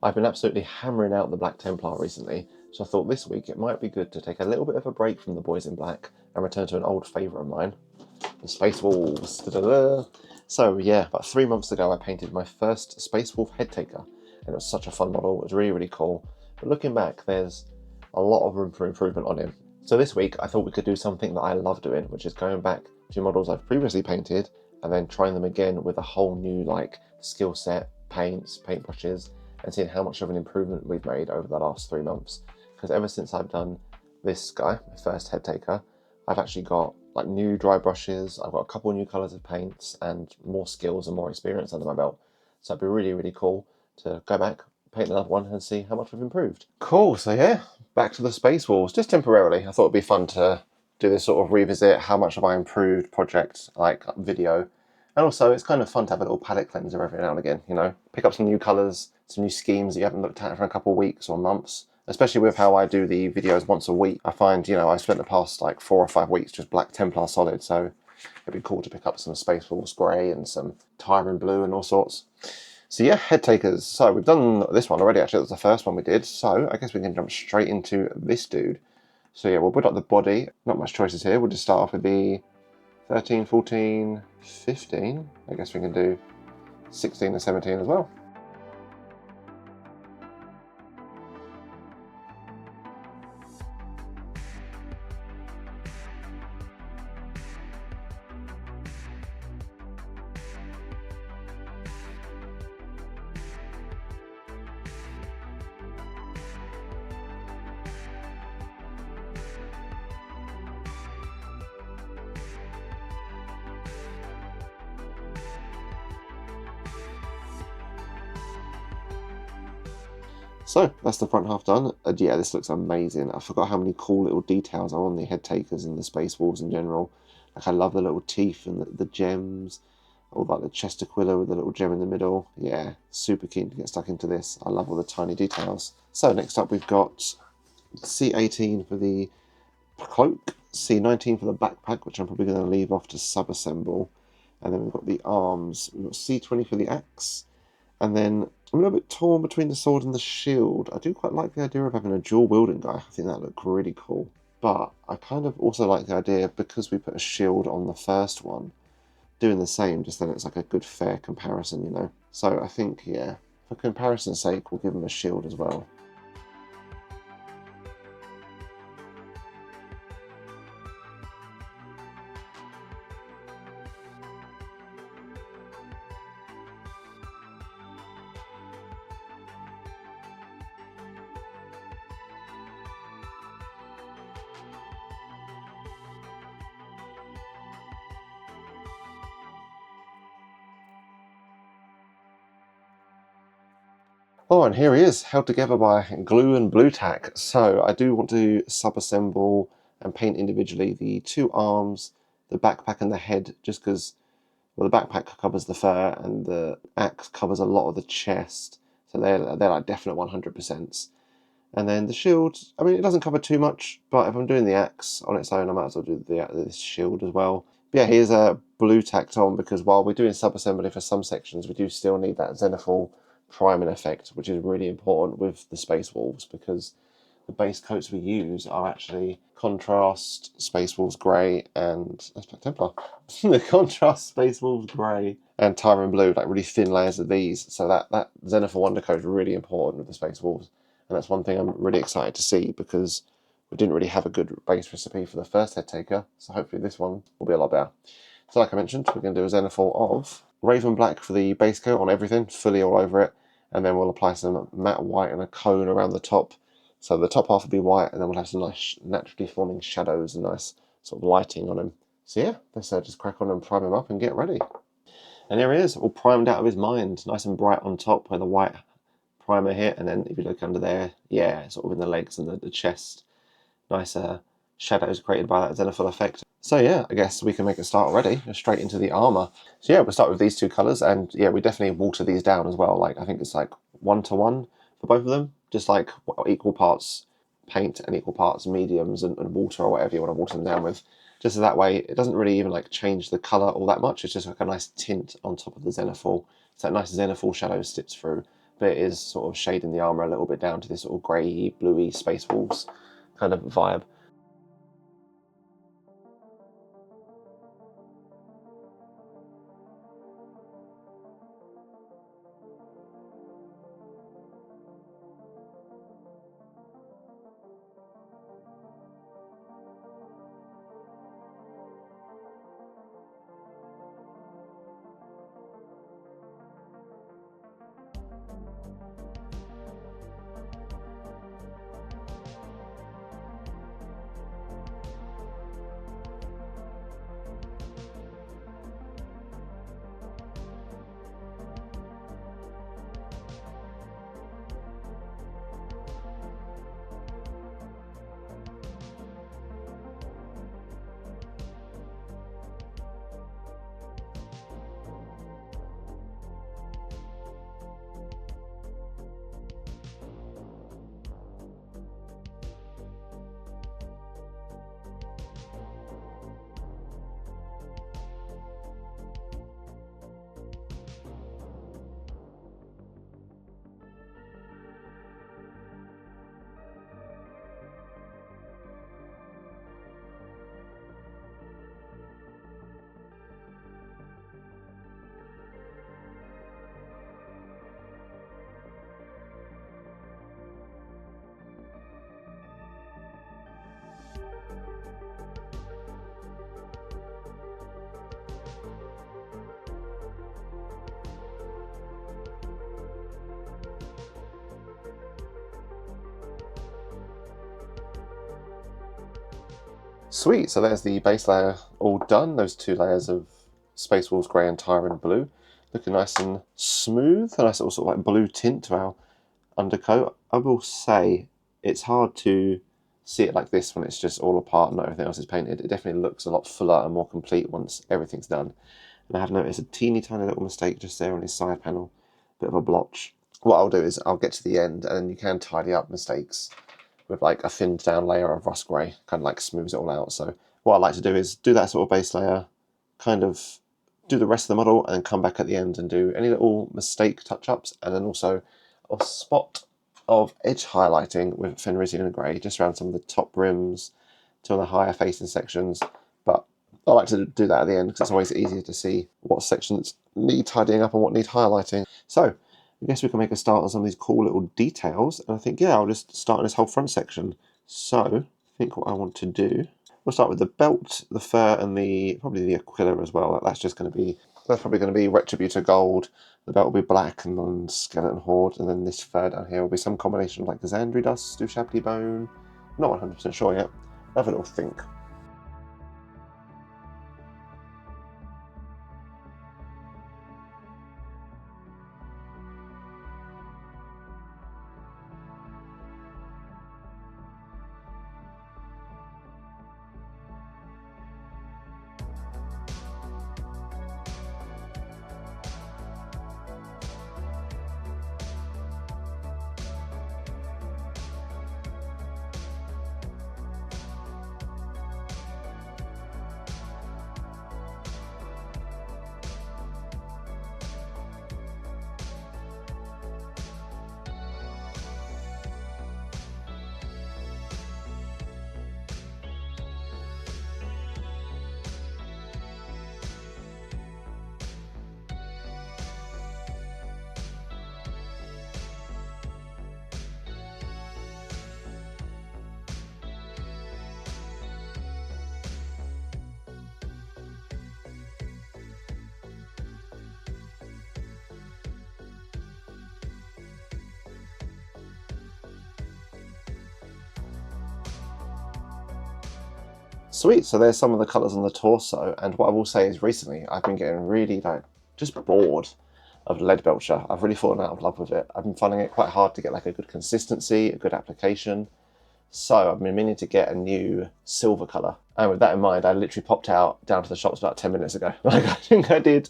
I've been absolutely hammering out the Black Templar recently, so I thought this week it might be good to take a little bit of a break from the boys in black and return to an old favourite of mine, the Space Wolves. Da-da-da. So yeah, about 3 months ago I painted my first Space Wolf Headtaker, and it was such a fun model. It was really, really cool. But looking back, there's a lot of room for improvement on him. So this week I thought we could do something that I love doing, which is going back to models I've previously painted and then trying them again with a whole new skill set, paints, paintbrushes, and seeing how much of an improvement we've made over the last 3 months. Because ever since I've done this guy, my first Headtaker, I've actually got new dry brushes, I've got a couple new colours of paints, and more skills and more experience under my belt. So it'd be really, really cool to go back, paint another one, and see how much we've improved. Cool, so yeah, back to the Space Wolves, just temporarily. I thought it'd be fun to do this sort of revisit, how much have I improved project, video. And also, it's kind of fun to have a little palette cleanser every now and again, pick up some new colours, some new schemes that you haven't looked at for a couple of weeks or months. Especially with how I do the videos once a week. I find, I spent the past 4 or 5 weeks just Black Templar solid, so it'd be cool to pick up some Space Wolves grey and some Tyran blue and all sorts. So yeah, Headtakers. So we've done this one already, actually. That was the first one we did, so I guess we can jump straight into this dude. So yeah, we'll put up the body. Not much choices here. We'll just start off with the 13, 14, 15. I guess we can do 16 and 17 as well. So that's the front half done. Yeah, this looks amazing. I forgot how many cool little details are on the Headtakers and the Space Wolves in general. I love the little teeth and the gems, or the chest Aquila with the little gem in the middle. Yeah, super keen to get stuck into this. I love all the tiny details. So next up we've got C18 for the cloak, C19 for the backpack, which I'm probably going to leave off to sub-assemble. And then we've got the arms. We've got C20 for the axe. And then I'm a little bit torn between the sword and the shield. I do quite like the idea of having a dual wielding guy. I think that looked really cool. But I kind of also like the idea, because we put a shield on the first one, doing the same, just then it's a good fair comparison, So I think, yeah, for comparison's sake, we'll give him a shield as well. Oh, and here he is, held together by glue and blue tack. So I do want to sub-assemble and paint individually the 2 arms, the backpack and the head, just because, well, the backpack covers the fur and the axe covers a lot of the chest. So they're definite 100%. And then the shield, I mean, it doesn't cover too much, but if I'm doing the axe on its own, I might as well do this shield as well. But yeah, here's a blue tacked on, because while we're doing sub-assembly for some sections, we do still need that zenithal priming effect, which is really important with the Space Wolves, because the base coats we use are actually contrast Space Wolves grey and that's Black Templar. The contrast Space Wolves grey and Tyran blue, really thin layers of these. So that zenithal undercoat is really important with the Space Wolves, and that's one thing I'm really excited to see, because we didn't really have a good base recipe for the first Headtaker, so hopefully this one will be a lot better. So like I mentioned, we're going to do a zenithal of Raven Black for the base coat on everything, fully all over it, and then we'll apply some matte white and a cone around the top. So the top half will be white, and then we'll have some nice naturally forming shadows and nice sort of lighting on him. So yeah, let's just crack on and prime him up and get ready. And there he is, all primed out of his mind, nice and bright on top where the white primer hit, and then if you look under there, yeah, sort of in the legs and the chest, nice shadows created by that zenithal effect. So yeah, I guess we can make a start already, straight into the armour. So yeah, we'll start with these 2 colours, and yeah, we definitely water these down as well. I think it's 1-to-1 for both of them, just equal parts paint and equal parts mediums and water, or whatever you want to water them down with. Just so that way, it doesn't really even change the colour all that much. It's just a nice tint on top of the zenithal. So that nice zenithal shadow slips through, but it is sort of shading the armour a little bit down to this sort of grey, bluey Space Wolves kind of vibe. Sweet, so there's the base layer all done, those 2 layers of Space Wolves Grey and Tyran Blue. Looking nice and smooth, a nice little sort of like blue tint to our undercoat. I will say, it's hard to see it like this when it's just all apart and not everything else is painted. It definitely looks a lot fuller and more complete once everything's done. And I have noticed a teeny tiny little mistake just there on his side panel, bit of a blotch. What I'll do is I'll get to the end and then you can tidy up mistakes with like a thinned down layer of rust grey, kind of like smooths it all out. So what I like to do is do that sort of base layer, kind of do the rest of the model, and then come back at the end and do any little mistake touch-ups, and then also a spot of edge highlighting with Fenrisian grey just around some of the top rims, to the higher facing sections. But I like to do that at the end because it's always easier to see what sections need tidying up and what need highlighting. So I guess we can make a start on some of these cool little details. And I think, yeah, I'll just start on this whole front section. So I think what I want to do, we'll start with the belt, the fur, and probably the Aquila as well. That's probably going to be Retributor gold. The belt will be black, and then Sekelton Horde, and then this fur down here will be some combination of like the Zandri dust, Dushabti bone. Not 100% sure yet. Have a little think. Sweet, so there's some of the colours on the torso, and what I will say is recently I've been getting really just bored of lead belcher. I've really fallen out of love with it. I've been finding it quite hard to get like a good consistency, a good application. So I've been meaning to get a new silver colour. And with that in mind, I literally popped out down to the shops about 10 minutes ago. Like I think I did.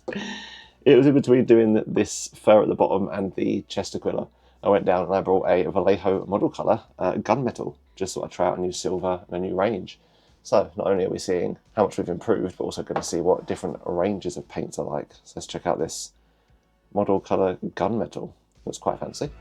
It was in between doing this fur at the bottom and the chest Aquila. I went down and I brought a Vallejo model colour, Gunmetal, just so I try out a new silver and a new range. So not only are we seeing how much we've improved, but also going to see what different ranges of paints are like. So let's check out this model colour Gunmetal. Looks quite fancy.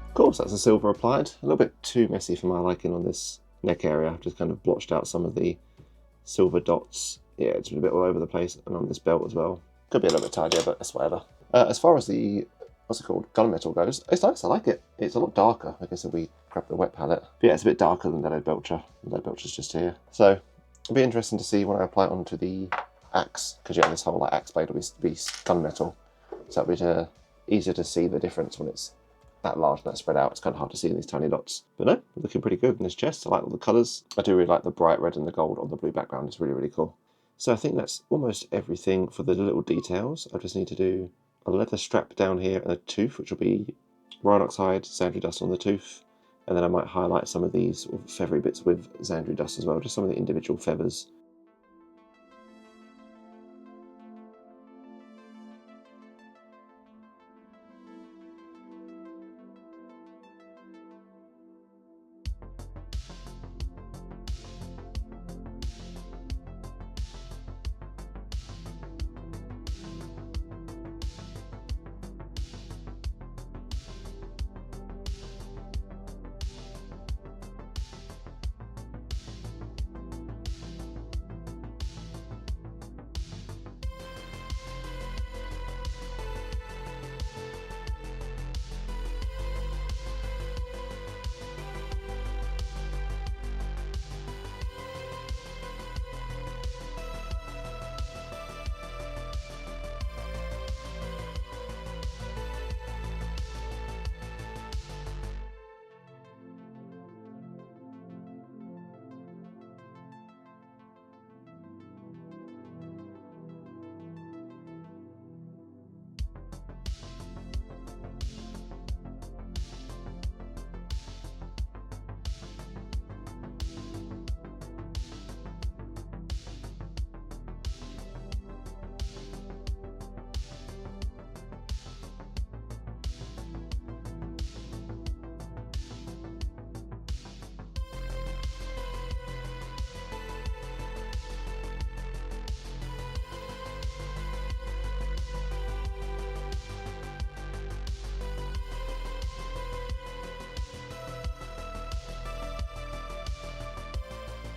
Of course, that's a silver applied. A little bit too messy for my liking on this neck area. I've just kind of blotched out some of the silver dots. Yeah, it's been a bit all over the place, and on this belt as well. Could be a little bit tidier, but that's whatever. As far as the, what's it called, gunmetal goes, it's nice, I like it. It's a lot darker. Like I said, we grabbed the wet palette. But yeah, it's a bit darker than the Lead Belcher. The Lead Belcher's just here. So, it'll be interesting to see when I apply it onto the axe, because yeah, this whole like, axe blade will be gunmetal. So it'll be easier to see the difference when it's that large and that spread out. It's kind of hard to see in these tiny dots. But no, looking pretty good in this chest. I like all the colours. I do really like the bright red and the gold on the blue background. It's really, really cool. So I think that's almost everything for the little details. I just need to do a leather strap down here and a tooth, which will be Rhinox hide, Zandri dust on the tooth. And then I might highlight some of these sort of feathery bits with Zandri dust as well, just some of the individual feathers.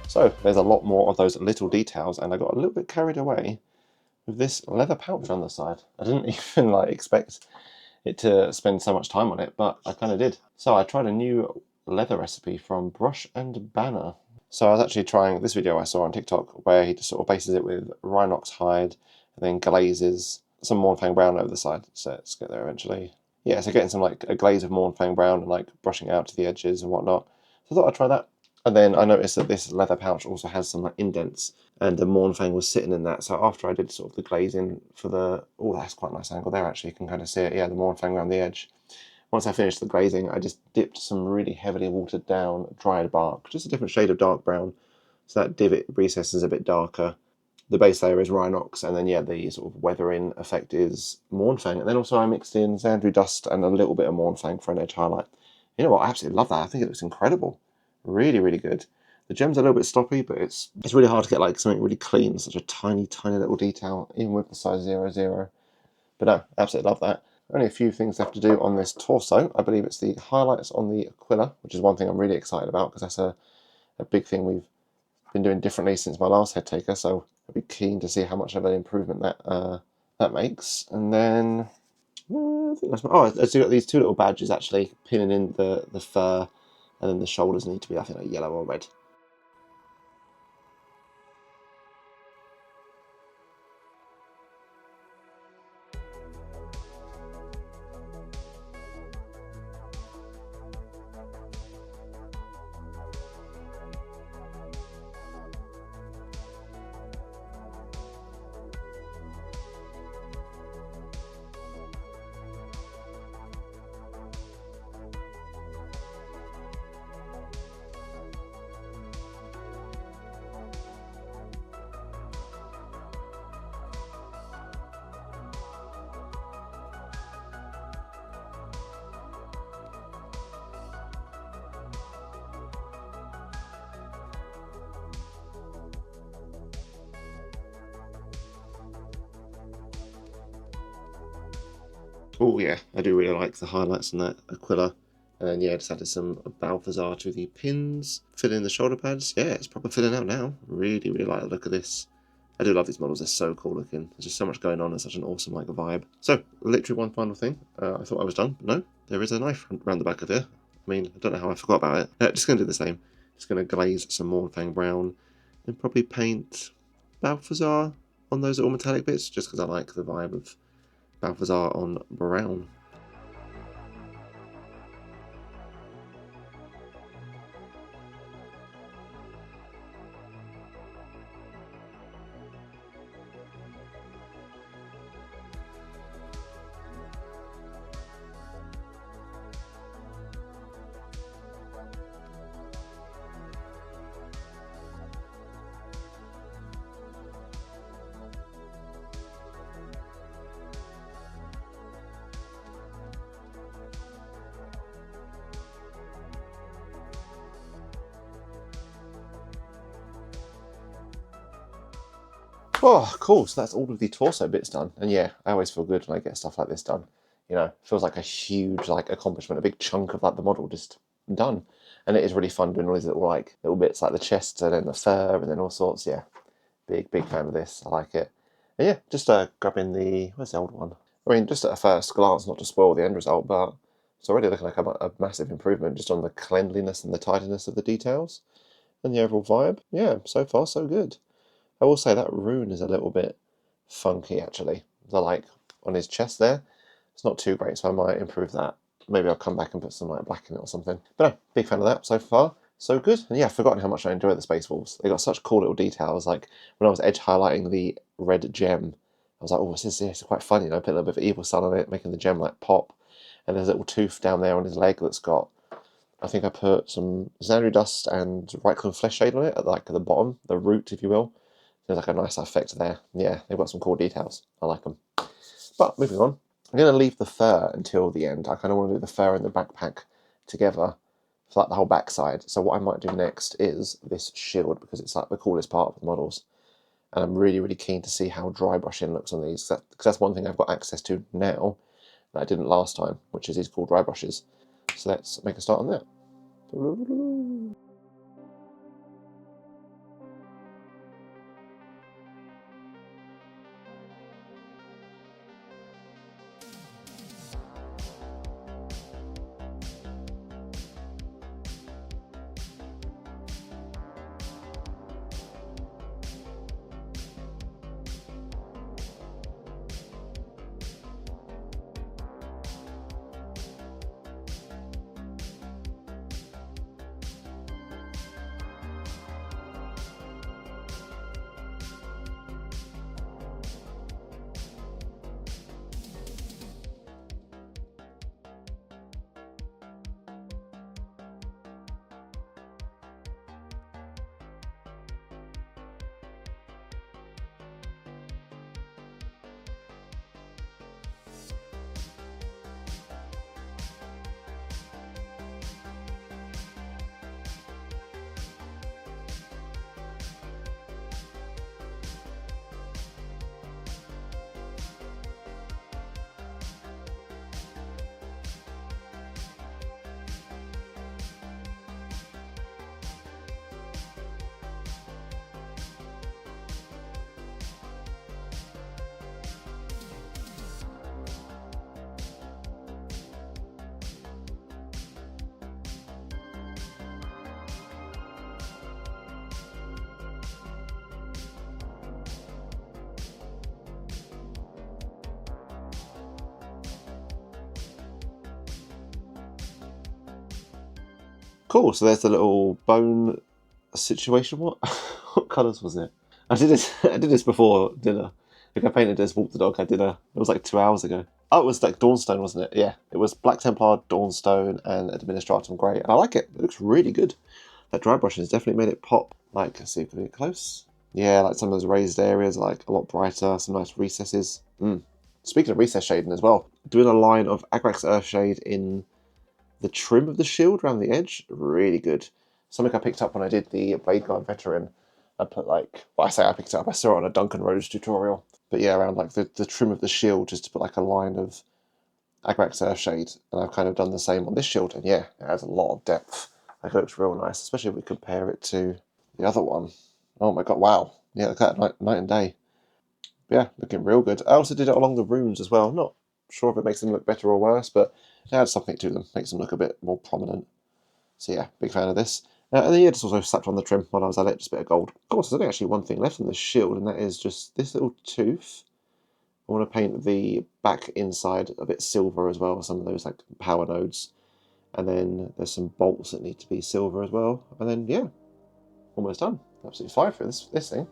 So there's a lot more of those little details, and I got a little bit carried away with this leather pouch on the side. I didn't even like expect it to spend so much time on it, but I kind of did. So I tried a new leather recipe from Brush and Banner. So I was actually trying this video I saw on TikTok where he just sort of bases it with Rhinox hide and then glazes some Mournfang brown over the side. So let's get there eventually. Yeah, so getting some like a glaze of Mournfang brown and like brushing out to the edges and whatnot. So I thought I'd try that. And then I noticed that this leather pouch also has some like indents, and the Mournfang was sitting in that. So after I did sort of the glazing for the, oh, that's quite a nice angle there actually. You can kind of see it, yeah, the Mournfang around the edge. Once I finished the glazing, I just dipped some really heavily watered down Dryad bark, just a different shade of dark brown. So that divot recess is a bit darker. The base layer is Rhinox, and then yeah, the sort of weathering effect is Mournfang. And then also I mixed in Zandri dust and a little bit of Mournfang for an edge highlight. You know what, I absolutely love that. I think it looks incredible. Really, really good. The gem's a little bit sloppy, but it's really hard to get like something really clean, such a tiny, tiny little detail, even with the size 00. But no, absolutely love that. Only a few things left to do on this torso. I believe it's the highlights on the Aquila, which is one thing I'm really excited about because that's a big thing we've been doing differently since my last Headtaker. So I'd be keen to see how much of an improvement that makes. And then I think that's I've got these two little badges actually pinning in the fur, and then the shoulders need to be I think like yellow or red. Oh yeah, I do really like the highlights on that Aquila. And then yeah, just added some Balthasar to the pins, fill in the shoulder pads. Yeah, it's proper filling out now. Really, really like the look of this. I do love these models, they're so cool looking. There's just so much going on and such an awesome like vibe. So, literally one final thing. I thought I was done, but no, there is a knife around the back of here. I mean, I don't know how I forgot about it. Just going to do the same. Just going to glaze some Mournfang brown and probably paint Balthasar on those little metallic bits, just because I like the vibe of Balthasar on brown. Oh, cool. So that's all of the torso bits done. And yeah, I always feel good when I get stuff like this done. You know, it feels like a huge like accomplishment, a big chunk of like the model just done. And it is really fun doing all these little bits like the chest and then the fur and then all sorts. Yeah, big fan of this. I like it. And yeah, just grabbing the, where's the old one? I mean, just at a first glance, not to spoil the end result, but it's already looking like a massive improvement just on the cleanliness and the tidiness of the details and the overall vibe. Yeah, so far so good. I will say that rune is a little bit funky actually. The like on his chest there, it's not too great, so I might improve that. Maybe I'll come back and put some like black in it or something. But no, big fan of that so far. So good. And yeah, I've forgotten how much I enjoy the Space Wolves. They got such cool little details. Like when I was edge highlighting the red gem, I was like, oh, this is quite funny. You know, put a little bit of evil sun on it, making the gem like pop. And there's a little tooth down there on his leg that's got, I think I put some Zandri dust and Rhinox flesh shade on it at like the bottom, the root, if you will. There's like a nice effect there. Yeah, they've got some cool details. I like them. But moving on, I'm going to leave the fur until the end. I kind of want to do the fur and the backpack together for like the whole backside. So what I might do next is this shield because it's like the coolest part of the models. And I'm really, really keen to see how dry brushing looks on these because that's one thing I've got access to now that I didn't last time, which is these cool dry brushes. So let's make a start on that. Cool, so there's the little bone situation. What colours was it? I did this I did this before dinner. Like I painted this Walk the Dog at dinner. It was like 2 hours ago. Oh, it was like Dawnstone, wasn't it? Yeah. It was Black Templar, Dawnstone, and Administratum Grey. And I like it. It looks really good. That dry brushing has definitely made it pop. Like, let's see if we can get close. Yeah, like some of those raised areas are like a lot brighter, some nice recesses. Speaking of recess shading as well, doing a line of Agrax Earthshade in the trim of the shield around the edge, really good. Something I picked up when I did the Blade Guard Veteran. I put like, well, I say I picked it up, I saw it on a Duncan Rhodes tutorial. But yeah, around like the trim of the shield, just to put like a line of Backback Shade, and I've kind of done the same on this shield, and yeah, it has a lot of depth. Like, it looks real nice, especially if we compare it to the other one. Oh my god, wow. Yeah, look at that, night and day. Yeah, looking real good. I also did it along the runes as well. Not sure if it makes them look better or worse, but it adds something to them, makes them look a bit more prominent. So yeah, big fan of this. And then yeah, just also slapped on the trim while I was at it, just a bit of gold. Of course, there's only actually one thing left on the shield, and that is just this little tooth. I want to paint the back inside a bit silver as well, some of those like power nodes. And then there's some bolts that need to be silver as well. And then yeah, almost done. Absolutely fine for this thing.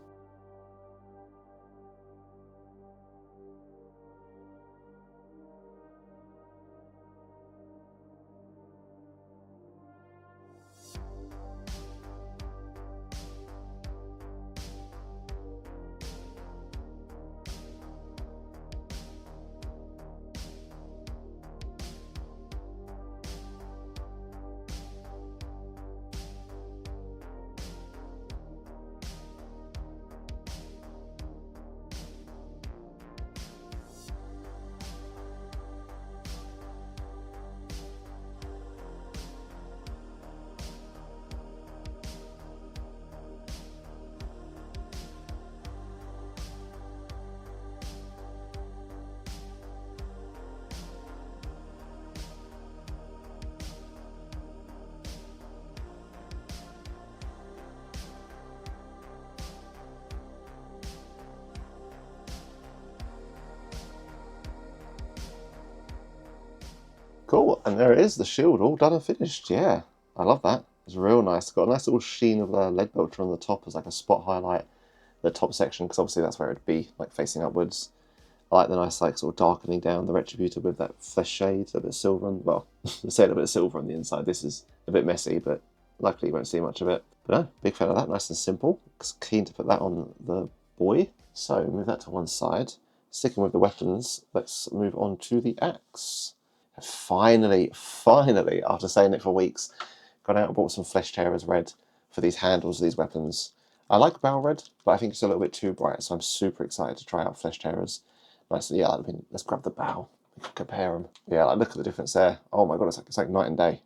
Cool, and there it is, the shield all done and finished. Yeah, I love that. It's real nice. Got a nice little sheen of the Leadbelcher on the top as like a spot highlight, the top section, because obviously that's where it'd be, like facing upwards. I like the nice like sort of darkening down the Retributor with that flesh shade, a bit of silver on, well, I say a bit of silver on the inside. This is a bit messy, but luckily you won't see much of it. But no, big fan of that, nice and simple. Keen to put that on the boy. So move that to one side. Sticking with the weapons, let's move on to the axe. Finally, after saying it for weeks, gone out and bought some Flesh Tearers Red for these handles of these weapons. I like Baal Red, but I think it's a little bit too bright, so I'm super excited to try out Flesh Tearers. Nice, yeah, I mean, let's grab the Baal. We can compare them. Yeah, like, look at the difference there. Oh my god, it's like night and day.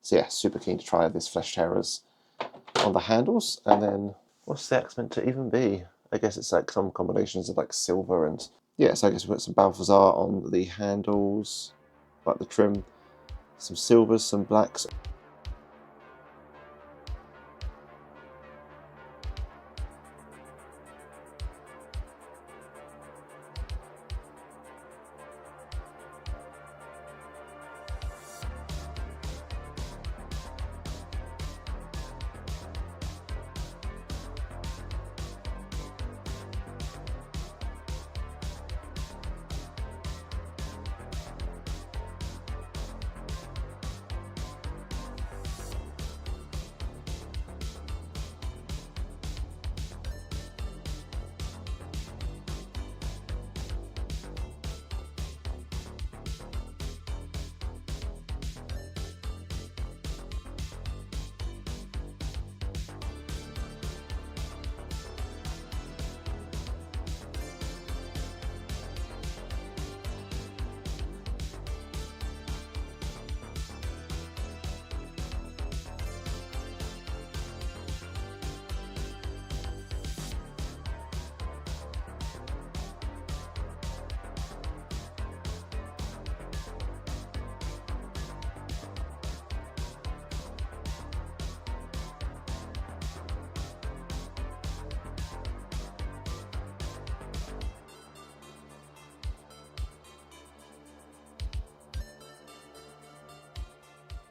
So yeah, super keen to try this Flesh Tearers on the handles. And then, what's the axe meant to even be? I guess it's like some combinations of like silver and... yeah, so I guess we've got some Balthasar on the handles, like the trim, some silvers, some blacks.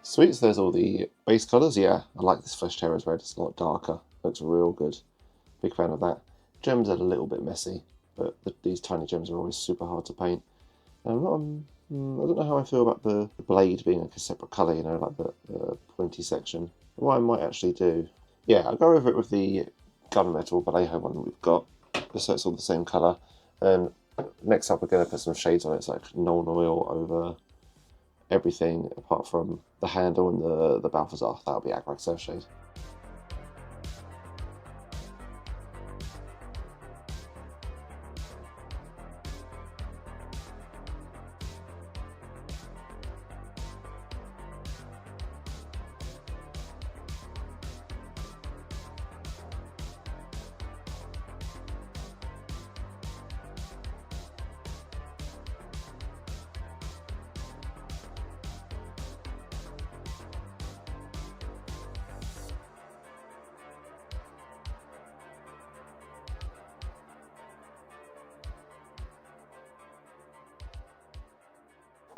Sweet, so there's all the base colours. Yeah, I like this Flesh Tearers Red, it's a lot darker, looks real good. Big fan of that. Gems are a little bit messy, but these tiny gems are always super hard to paint. I don't know how I feel about the blade being like a separate colour, you know, like the pointy section. What I might actually do, yeah, I'll go over it with the Gunmetal Vallejo one that we've got, just so it's all the same colour. And next up we're going to put some shades on it, so like Null Oil over everything apart from the handle and the Balthasar. That'll be Backback Surf Shade.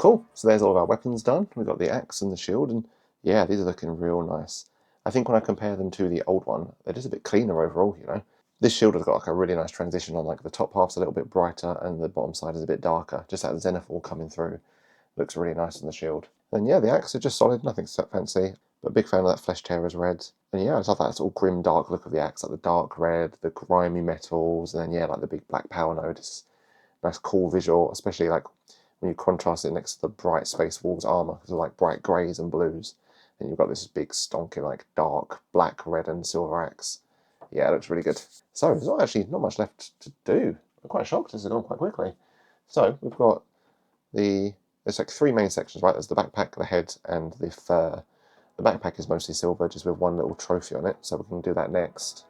Cool, so there's all of our weapons done. We've got the axe and the shield, and yeah, these are looking real nice. I think when I compare them to the old one, they're just a bit cleaner overall, you know. This shield has got like a really nice transition on, like the top half's a little bit brighter and the bottom side is a bit darker. Just that zenithal coming through looks really nice on the shield. And yeah, the axe is just solid, nothing so fancy, but big fan of that Flesh Tearer's red. And yeah, I just love that sort of grim dark look of the axe, like the dark red, the grimy metals, and then yeah, like the big black power node. It's a nice cool visual, especially like when you contrast it next to the bright Space Wolves armour, because they're like bright greys and blues. And you've got this big stonking like dark black, red and silver axe. Yeah, it looks really good. So there's not much left to do. I'm quite shocked, this has gone quite quickly. So we've got there's like 3 main sections, right? There's the backpack, the head, and the fur. The backpack is mostly silver, just with one little trophy on it, so we can do that next.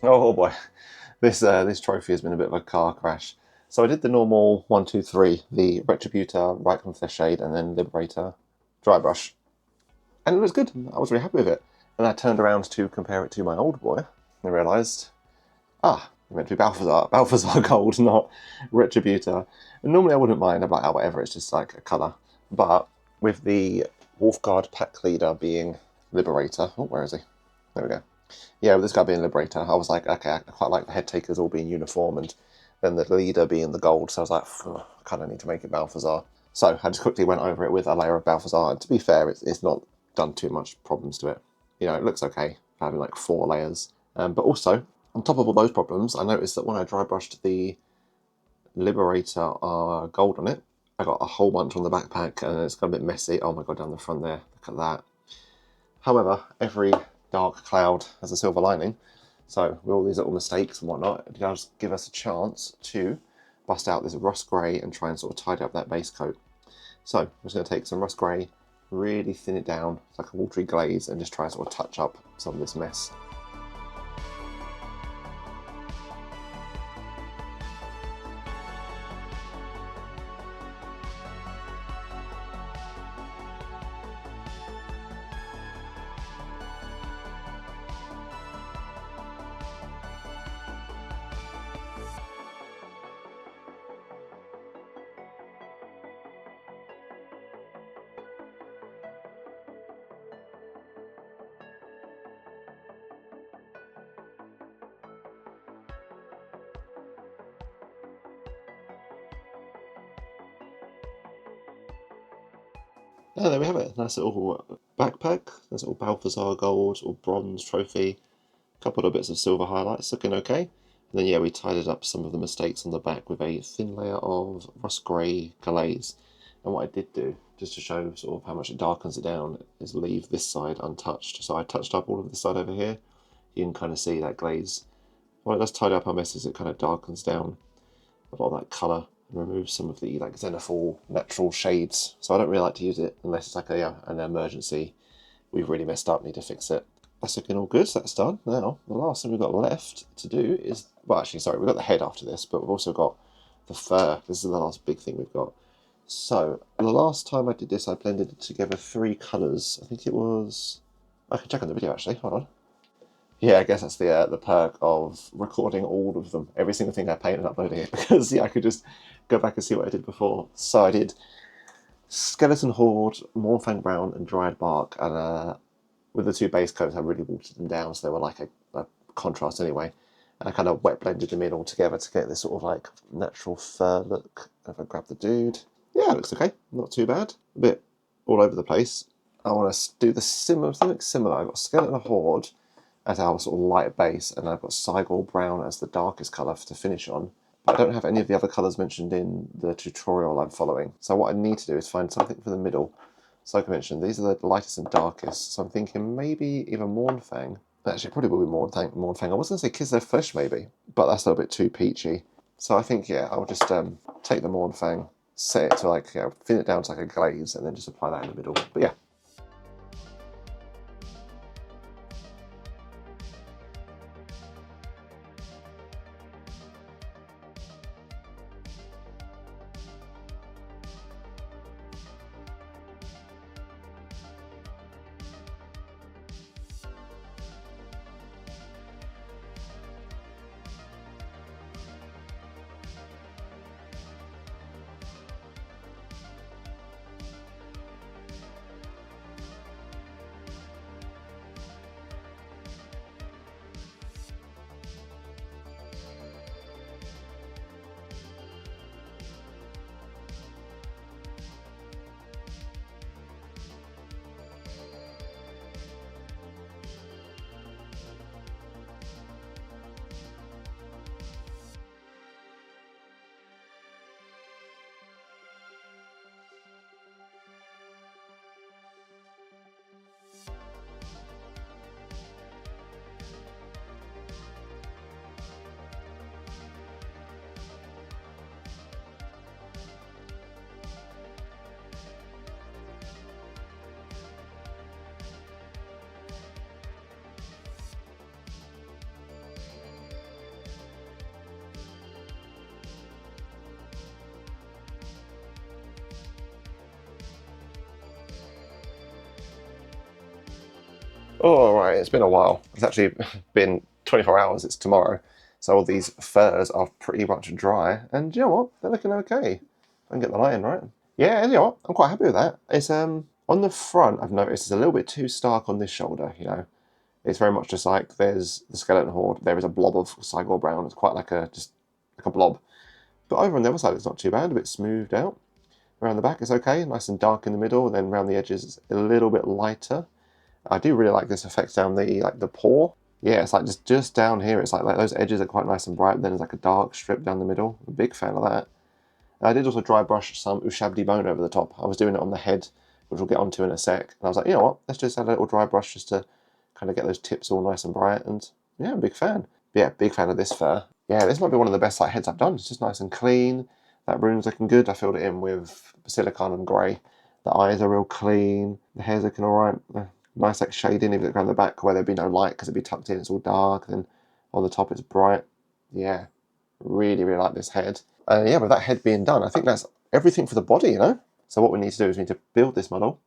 Oh boy, this trophy has been a bit of a car crash. So I did the normal 1, 2, 3, the Retributor, Right Click the Shade, and then Liberator, dry brush, and it was good. I was really happy with it. And I turned around to compare it to my old boy, and I realised, it meant to be Balthasar Gold, not Retributor. And normally I wouldn't mind. I'm like, oh, whatever. It's just like a colour. But with the Wolfguard Pack Leader being Liberator, oh, where is he? There we go. Yeah, with this guy being Liberator, I was like, okay, I quite like the Headtakers all being uniform, and then the leader being the gold, so I was like, I kind of need to make it Balthasar. So I just quickly went over it with a layer of Balthasar, and to be fair, it's not done too much problems to it. You know, it looks okay, having like 4 layers. But also, on top of all those problems, I noticed that when I dry brushed the Liberator gold on it, I got a whole bunch on the backpack, and it's got a bit messy. Oh my god, down the front there, look at that. However, every dark cloud has a silver lining, so with all these little mistakes and whatnot, it does give us a chance to bust out this rust grey and try and sort of tidy up that base coat. So I'm just going to take some rust grey, really thin it down like a watery glaze, and just try and sort of touch up some of this mess. Yeah, there we have it. Nice little backpack, nice little Balthasar gold or bronze trophy, a couple of bits of silver highlights, looking okay. And then yeah, we tidied up some of the mistakes on the back with a thin layer of rust grey glaze. And what I did do, just to show sort of how much it darkens it down, is leave this side untouched. So I touched up all of this side over here. You can kind of see that glaze. Well, it does tidy up our messes, it kind of darkens down a lot of that colour and removes some of the like zenithal natural shades. So I don't really like to use it unless it's like an emergency. We've really messed up, need to fix it. That's looking all good, so that's done. Now, the last thing we've got left to do is, well actually, sorry, we've got the head after this, but we've also got the fur. This is the last big thing we've got. So, the last time I did this, I blended together 3 colours. I think it was, I can check on the video actually, hold on. Yeah, I guess that's the perk of recording all of them, every single thing I paint and uploading it, because yeah, I could just go back and see what I did before. So I did Sekelton Horde, Mournfang Brown, and Dryad Bark, and with the 2 base coats, I really watered them down, so they were like a contrast anyway. And I kind of wet blended them in all together to get this sort of like natural fur look. If I grab the dude, yeah, it looks okay, not too bad. A bit all over the place. I want to do the something similar. I've got Sekelton Horde as our sort of light base, and I've got Cygor Brown as the darkest colour to finish on. But I don't have any of the other colours mentioned in the tutorial I'm following. So what I need to do is find something for the middle. So like I mentioned, these are the lightest and darkest, so I'm thinking maybe either Mournfang. Actually, it probably will be Mournfang. I was going to say Kiss Their Flesh maybe, but that's a little bit too peachy. So I think, yeah, I'll just take the Mournfang, set it to like, thin it down to like a glaze, and then just apply that in the middle. But yeah. Oh, all right, it's been a while. It's actually been 24 hours, it's tomorrow. So all these furs are pretty much dry, and you know what? They're looking okay. I can get the light in, right? Yeah, you know what? I'm quite happy with that. It's on the front, I've noticed it's a little bit too stark on this shoulder, you know. It's very much just like there's the Sekelton Horde, there is a blob of Cygor Brown, it's quite like just like a blob. But over on the other side it's not too bad, a bit smoothed out. Around the back it's okay, nice and dark in the middle, and then around the edges it's a little bit lighter. I do really like this effect down the paw. Yeah, it's like just down here. It's like those edges are quite nice and bright. Then there's like a dark strip down the middle. I'm a big fan of that. And I did also dry brush some Ushabti bone over the top. I was doing it on the head, which we'll get onto in a sec. And I was like, you know what? Let's just add a little dry brush just to kind of get those tips all nice and bright. And yeah, I'm a big fan. But yeah, big fan of this fur. Yeah, this might be one of the best heads I've done. It's just nice and clean. That rune's looking good. I filled it in with silicon and grey. The eyes are real clean. The hair's looking alright. Nice like shading, even around the back where there'd be no light because it'd be tucked in, it's all dark. Then on the top it's bright. Yeah, really, really like this head. And yeah, with that head being done, I think that's everything for the body, you know? So what we need to do is we need to build this model,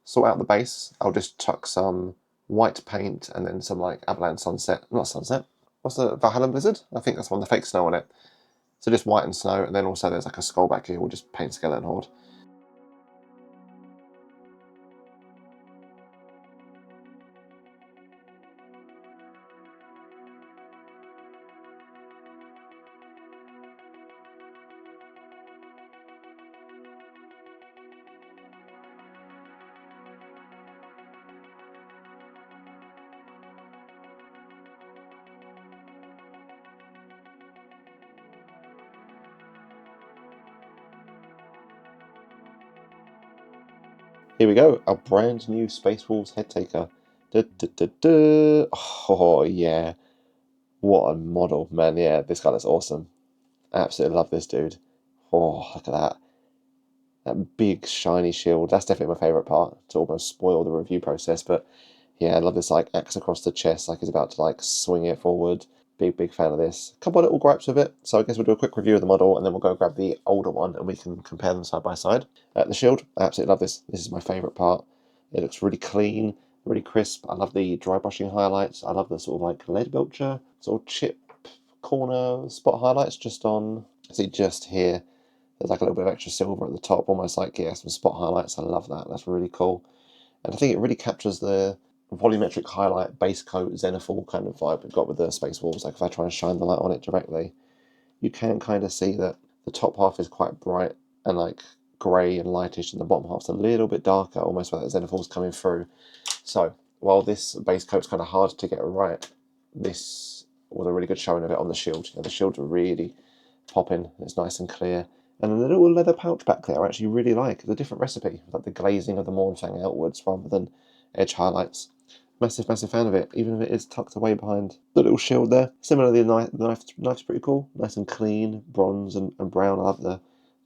sort out the base. I'll just chuck some white paint and then some like Avalanche Sunset, not Sunset. What's the Valhalla Blizzard? I think that's one, the fake snow on it. So just white and snow, and then also there's like a skull back here, we'll just paint Sekelton Horde. Here we go, a brand new Space Wolves Headtaker. Oh yeah, what a model, man. Yeah, this guy looks awesome. Absolutely love this dude. Oh, look at that. That big shiny shield. That's definitely my favourite part, to almost spoil the review process. But yeah, I love this like axe across the chest, like he's about to like swing it forward. Big fan of this. A couple of little gripes with it, so I guess we'll do a quick review of the model and then we'll go grab the older one and we can compare them side by side. The shield, I absolutely love this. This is my favourite part. It looks really clean, really crisp. I love the dry brushing highlights. I love the sort of like lead belcher, sort of chip corner spot highlights just on, see just here. There's like a little bit of extra silver at the top, almost like, yeah, some spot highlights. I love that. That's really cool. And I think it really captures the volumetric highlight, base coat, zenithal kind of vibe we've got with the Space Wolves. Like if I try and shine the light on it directly, you can kind of see that the top half is quite bright and like grey and lightish, and the bottom half's a little bit darker, almost where that zenithal's coming through. So while this base coat's kind of hard to get right, this was a really good showing of it on the shield. You know, the shields are really popping. It's nice and clear. And then the little leather pouch back there I actually really like. It's a different recipe, like the glazing of the Mournfang outwards rather than edge highlights. Massive, massive fan of it, even if it is tucked away behind the little shield there. Similarly, the knife's pretty cool. Nice and clean, bronze and brown. I love the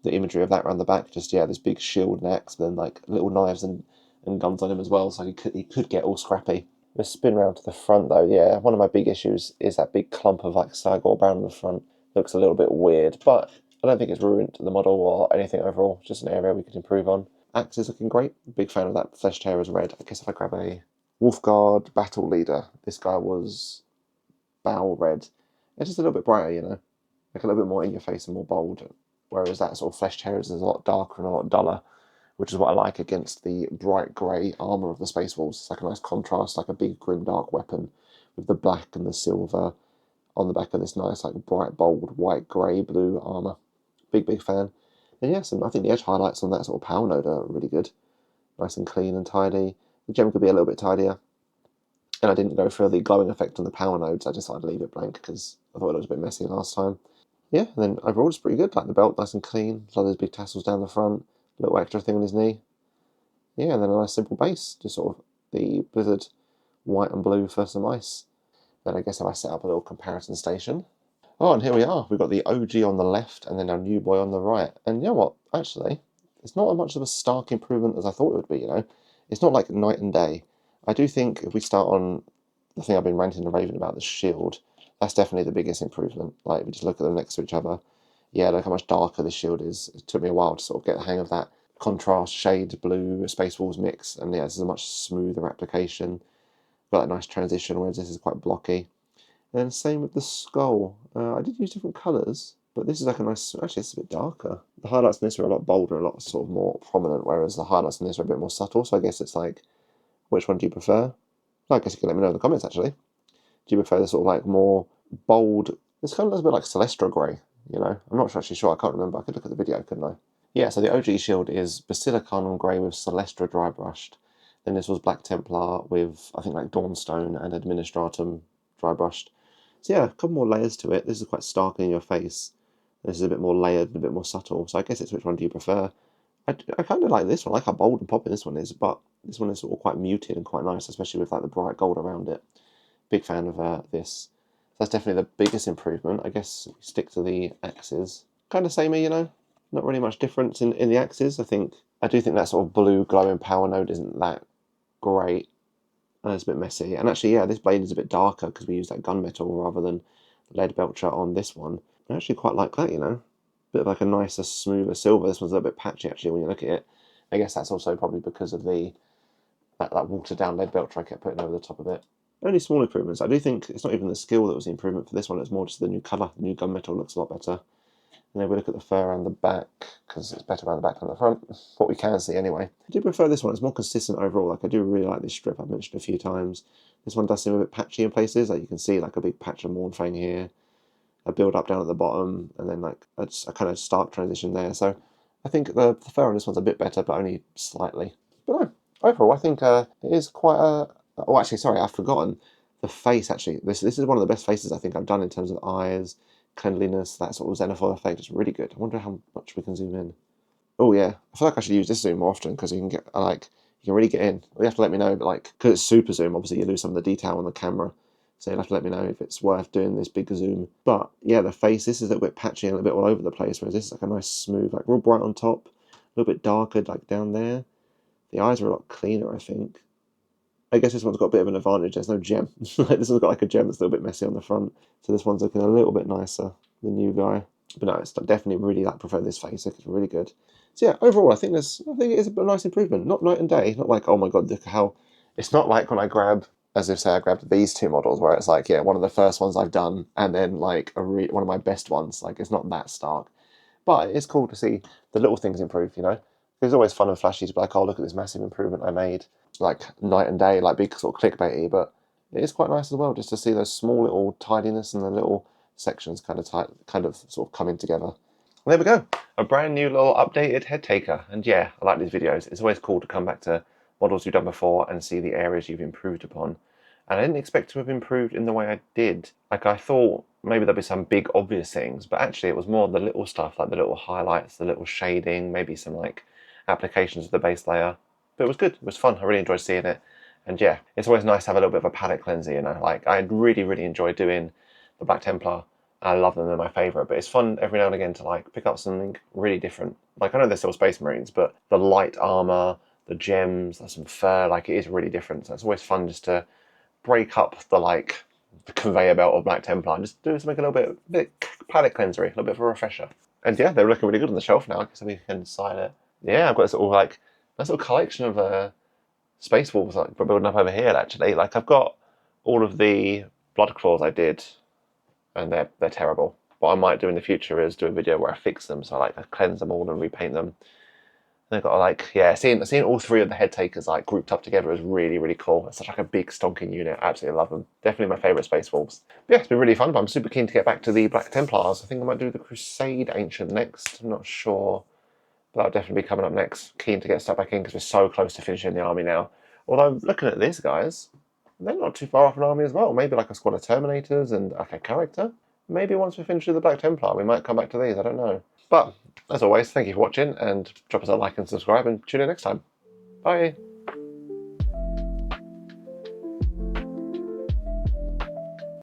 imagery of that around the back. Just, yeah, this big shield and axe, then like little knives and guns on him as well, so he could get all scrappy. Let's spin round to the front though. Yeah, one of my big issues is that big clump of like Cygor Brown in the front. Looks a little bit weird, but I don't think it's ruined the model or anything overall. Just an area we could improve on. Axe is looking great. Big fan of that Flesh Tearer's red. I guess if I grab a Wolfguard Battle Leader, this guy was Baal red. It's just a little bit brighter, you know, like a little bit more in your face and more bold. Whereas that sort of Flesh Tearer's is a lot darker and a lot duller, which is what I like against the bright grey armour of the Space Wolves. It's like a nice contrast, like a big grim dark weapon with the black and the silver on the back of this nice, like bright, bold, white, grey, blue armour. Big fan. And yes, and I think the edge highlights on that sort of power node are really good. Nice and clean and tidy. The gem could be a little bit tidier. And I didn't go for the glowing effect on the power nodes. I decided to leave it blank because I thought it was a bit messy last time. Yeah, and then overall it's pretty good. Like the belt, nice and clean. Like those big tassels down the front. Little extra thing on his knee. Yeah, and then a nice simple base. Just sort of the Blizzard white and blue for some ice. Then I guess if I set up a little comparison station. Oh, and here we are. We've got the OG on the left and then our new boy on the right. And you know what? Actually, it's not as much of a stark improvement as I thought it would be, you know. It's not like night and day. I do think if we start on the thing I've been ranting and raving about, the shield, that's definitely the biggest improvement. Like, if we just look at them next to each other, yeah, look how much darker the shield is. It took me a while to sort of get the hang of that contrast shade blue Space Wolves mix, and yeah, this is a much smoother application. Got that nice transition, whereas this is quite blocky. And same with the skull. I did use different colours, but this is like a nice, actually it's a bit darker. The highlights in this are a lot bolder, a lot sort of more prominent, whereas the highlights in this are a bit more subtle, so I guess it's like, which one do you prefer? I guess you can let me know in the comments actually. Do you prefer the sort of like more bold, this kind of looks a bit like Celestra Grey, you know? I'm not actually sure, I can't remember, I could look at the video, couldn't I? Yeah, so the OG shield is Basilicanum Grey with Celestra dry brushed. Then this was Black Templar with, I think, like Dawnstone and Administratum dry brushed. So yeah, a couple more layers to it. This is quite stark in your face. This is a bit more layered and a bit more subtle. So I guess it's which one do you prefer? I kind of like this one. I like how bold and popping this one is, but this one is sort of quite muted and quite nice, especially with like the bright gold around it. Big fan of this. So that's definitely the biggest improvement. I guess if we stick to the axes. Kind of samey, you know? Not really much difference in the axes. I do think that sort of blue glowing power node isn't that great. It's a bit messy. And actually, yeah, this blade is a bit darker because we use that gunmetal rather than lead belcher on this one. I actually quite like that, you know. Bit of like a nicer, smoother silver. This one's a little bit patchy, actually, when you look at it. I guess that's also probably because of that watered down lead belcher I kept putting over the top of it. Only small improvements. I do think it's not even the skill that was the improvement for this one. It's more just the new colour. The new gunmetal looks a lot better. And then we look at the fur around the back, because it's better around the back than the front. What we can see anyway. I do prefer this one. It's more consistent overall. Like, I do really like this strip I've mentioned a few times. This one does seem a bit patchy in places. Like, you can see like a big patch of Mournfang here, a build up down at the bottom, and then like a kind of stark transition there. So I think the fur on this one's a bit better, but only slightly. But no, overall, I think it is quite a... Oh, actually, sorry, I've forgotten. The face, actually. This is one of the best faces I think I've done in terms of eyes, cleanliness, that sort of xenophil effect. It's really good. I wonder how much we can zoom in. Oh yeah, I feel like I should use this zoom more often because you can get you can really get in. You have to let me know, but like because it's super zoom, obviously you lose some of the detail on the camera. So you'll have to let me know if it's worth doing this big zoom. But yeah, the face, this is a little bit patchy and a little bit all over the place, whereas this is like a nice smooth, like real bright on top, a little bit darker like down there. The eyes are a lot cleaner, I think. I guess this one's got a bit of an advantage. There's no gem. This one's got like a gem that's a little bit messy on the front. So this one's looking a little bit nicer, the new guy. But no, it's definitely really prefer this face. It's really good. So yeah, overall, I think it is a nice improvement. Not night and day. Not like, oh my god, look how... It's not like when I grab, as if say I grabbed these two models, where it's like, yeah, one of the first ones I've done, and then like one of my best ones. Like, it's not that stark. But it's cool to see the little things improve, you know? It's always fun and flashy to be like, oh, look at this massive improvement I made. Like night and day, like big sort of clickbaity, but it is quite nice as well just to see those small little tidiness and the little sections kind of sort of coming together. Well, there we go, a brand new little updated Headtaker. And yeah, I like these videos. It's always cool to come back to models you've done before and see the areas you've improved upon. And I didn't expect to have improved in the way I did. Like, I thought maybe there'd be some big obvious things, but actually it was more the little stuff, like the little highlights, the little shading, maybe some like applications of the base layer. But it was good, it was fun, I really enjoyed seeing it. And yeah, it's always nice to have a little bit of a palette cleanser, you know, like I really enjoyed doing the Black Templar. I love them, they're my favourite, but it's fun every now and again to like pick up something really different. Like, I know they're still Space Marines, but the light armour, the gems, there's some fur, like it is really different. So it's always fun just to break up the conveyor belt of Black Templar and just do something a bit palette cleansery, a little bit of a refresher. And yeah, they're looking really good on the shelf now, so we can sign it. Yeah, I've got this little like nice little collection of Space Wolves like building up over here actually. Like, I've got all of the Blood Claws I did, and they're terrible. What I might do in the future is do a video where I fix them, so I cleanse them all and repaint them. And I've got seeing all three of the Headtakers like grouped up together is really cool. It's such like a big stonking unit. I absolutely love them. Definitely my favourite Space Wolves. But yeah, it's been really fun, but I'm super keen to get back to the Black Templars. I think I might do the Crusade Ancient next. I'm not sure. But that'll definitely be coming up next. Keen to get stuck back in because we're so close to finishing the army now. Although, looking at this, guys, they're not too far off an army as well. Maybe like a squad of Terminators and like a character. Maybe once we finish with the Black Templar, we might come back to these. I don't know. But, as always, thank you for watching, and drop us a like and subscribe, and tune in next time. Bye!